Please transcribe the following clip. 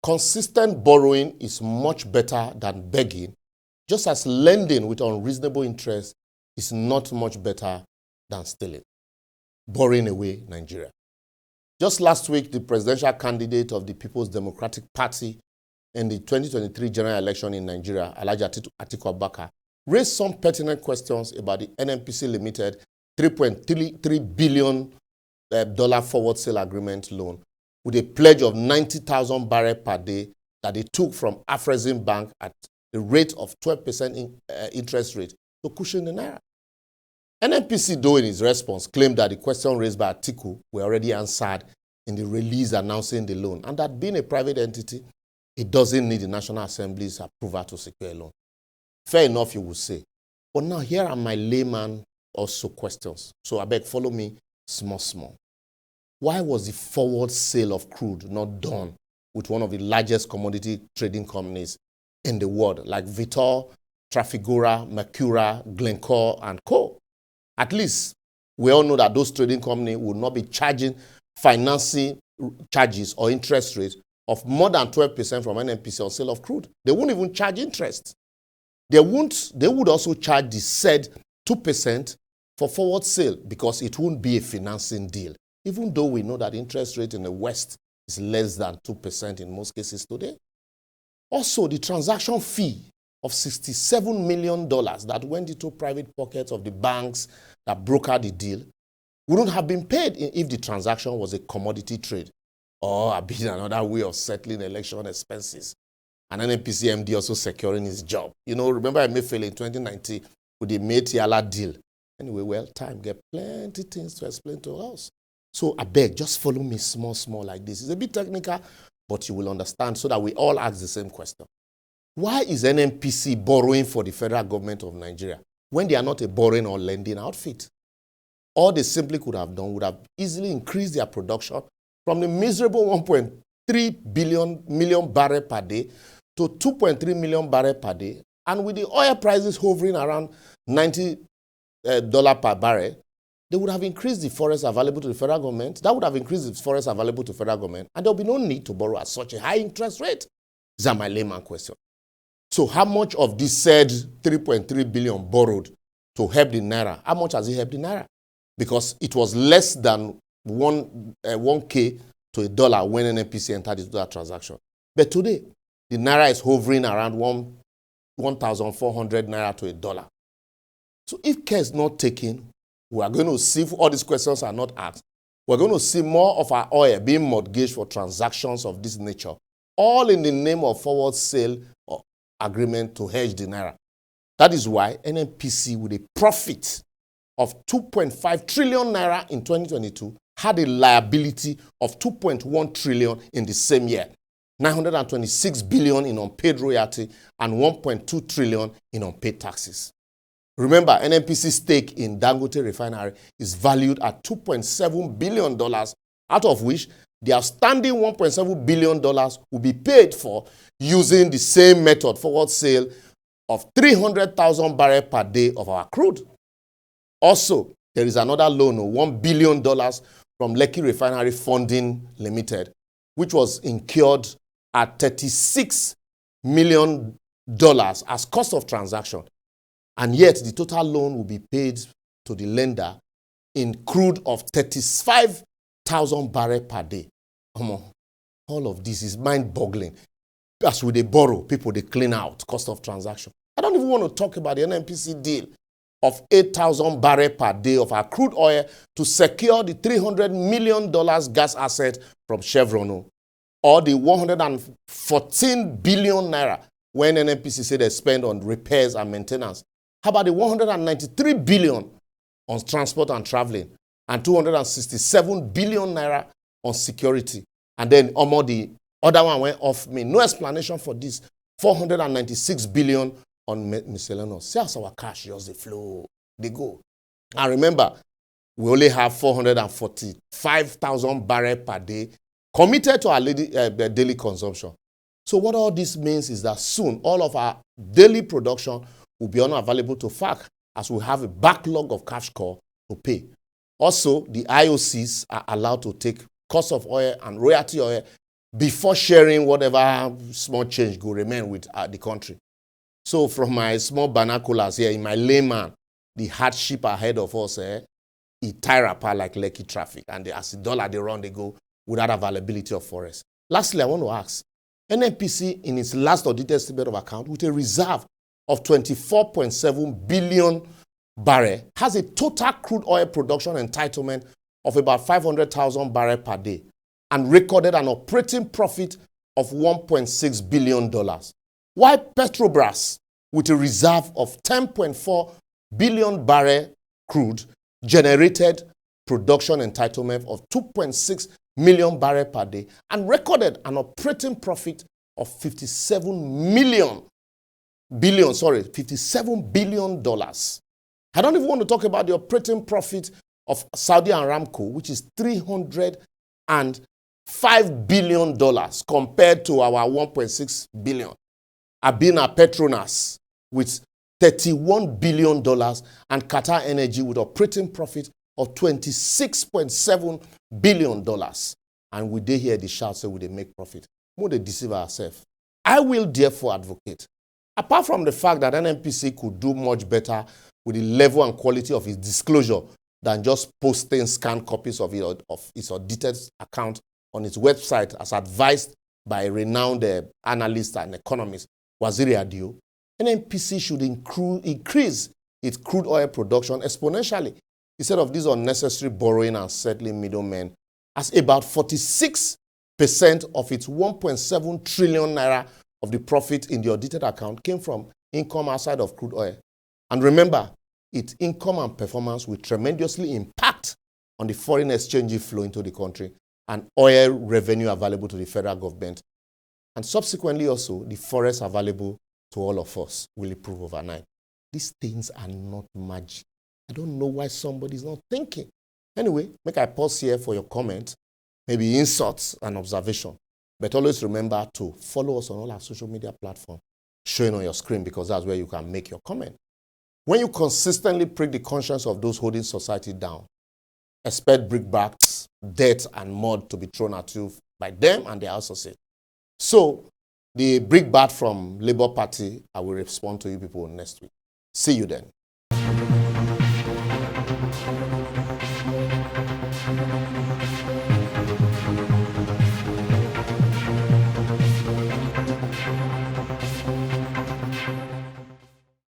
consistent borrowing is much better than begging, just as lending with unreasonable interest is not much better than stealing. Borrowing away Nigeria. Just last week, the presidential candidate of the People's Democratic Party in the 2023 general election in Nigeria, Alhaji Atiku Abubakar, raised some pertinent questions about the NNPC Limited $3.33 billion forward sale agreement loan with a pledge of 90,000 barrels per day that they took from Afrexim Bank at the rate of 12% interest rate to cushion the naira. NNPC, though, in his response, claimed that the question raised by Atiku were already answered in the release announcing the loan, and that being a private entity, it doesn't need the National Assembly's approval to secure a loan. Fair enough, you would say. But now here are my layman also questions. So I beg, follow me small. Why was the forward sale of crude not done with one of the largest commodity trading companies in the world, like Vitol, Trafigura, Mercura, Glencore, and Co.? At least we all know that those trading companies will not be charging financing charges or interest rates of more than 12% from NNPC on sale of crude. They won't even charge interest. They would also charge the said 2% for forward sale because it won't be a financing deal, even though we know that interest rate in the West is less than 2% in most cases today. Also, the transaction fee of $67 million that went into private pockets of the banks that brokered the deal wouldn't have been paid if the transaction was a commodity trade or had been another way of settling election expenses. And NNPC MD also securing his job. You know, remember Emefiele in 2019 with the Metiala deal. Anyway, well, time get plenty things to explain to us. So I beg, just follow me small like this. It's a bit technical, but you will understand so that we all ask the same question. Why is NNPC borrowing for the federal government of Nigeria when they are not a borrowing or lending outfit? All they simply could have done would have easily increased their production from the miserable 1.3 million barrels per day to 2.3 million barrels per day. And with the oil prices hovering around $90 per barrel, they would have increased the forest available to the federal government. That would have increased the forest available to the federal government, and there will be no need to borrow at such a high interest rate. These are my layman question. So how much of this said 3.3 billion borrowed to help the naira, how much has it helped the naira? Because it was less than 1K to a dollar when NNPC entered into that transaction. But today, the naira is hovering around 1,400 naira to a dollar. So if care is not taken, we are going to see, if all these questions are not asked, we're going to see more of our oil being mortgaged for transactions of this nature, all in the name of forward sale or agreement to hedge the naira. That is why NNPC, with a profit of 2.5 trillion naira in 2022, had a liability of 2.1 trillion in the same year, 926 billion in unpaid royalty and 1.2 trillion in unpaid taxes. Remember, NNPC's stake in Dangote Refinery is valued at $2.7 billion, out of which the outstanding $1.7 billion will be paid for using the same method, forward sale of 300,000 barrels per day of our crude. Also, there is another loan of $1 billion from Lekki Refinery Funding Limited, which was incurred at $36 million as cost of transaction. And yet, the total loan will be paid to the lender in crude of 35,000 barrels per day. All of this is mind-boggling. As we they borrow, people they clean out, cost of transaction. I don't even want to talk about the NNPC deal of 8,000 barrels per day of our crude oil to secure the $300 million gas asset from Chevron, or the 114 billion naira when NNPC said they spend on repairs and maintenance. How about the 193 billion on transport and traveling and 267 billion naira on security? And then the other one went off me. No explanation for this. 496 billion on miscellaneous. See how our cash just they flow, they go. And remember, we only have 445,000 barrels per day committed to our daily consumption. So what all this means is that soon all of our daily production will be unavailable to FAC as we have a backlog of cash call to pay. Also, the IOCs are allowed to take cost of oil and royalty oil before sharing whatever small change go remain with the country. So from my small binoculars here, in my layman, the hardship ahead of us, it tie rapper like Lekki traffic. And as the dollar they run, they go without availability of forest. Lastly, I want to ask, NNPC in its last audited statement of account with a reserve of 24.7 billion barrel has a total crude oil production entitlement of about 500,000 barrels per day and recorded an operating profit of $1.6 billion. While Petrobras, with a reserve of 10.4 billion barrel crude, generated production entitlement of 2.6 million barrels per day and recorded an operating profit of $57 billion. I don't even want to talk about the operating profit of Saudi Aramco, which is $305 billion compared to our 1.6 billion. Abina Petronas with $31 billion and Qatar Energy with operating profit of $26.7 billion. And we dey hear the shout say we dey make profit. We dey deceive ourselves. I will therefore advocate, apart from the fact that NNPC could do much better with the level and quality of its disclosure than just posting scanned copies of its audited account on its website as advised by a renowned analyst and economist, Waziri Adio, NNPC should increase its crude oil production exponentially instead of this unnecessary borrowing and settling middlemen, as about 46% of its 1.7 trillion naira of the profit in the audited account came from income outside of crude oil. And remember, its income and performance will tremendously impact on the foreign exchange flow into the country and oil revenue available to the federal government. And subsequently also, the forests available to all of us will improve overnight. These things are not magic. I don't know why somebody's not thinking. Anyway, make I pause here for your comment, maybe insults and observation. But always remember to follow us on all our social media platforms, showing on your screen, because that's where you can make your comment. When you consistently prick the conscience of those holding society down, expect brickbats, debt, and mud to be thrown at you by them and their associates. So, the brickbat from Labour Party, I will respond to you people next week. See you then.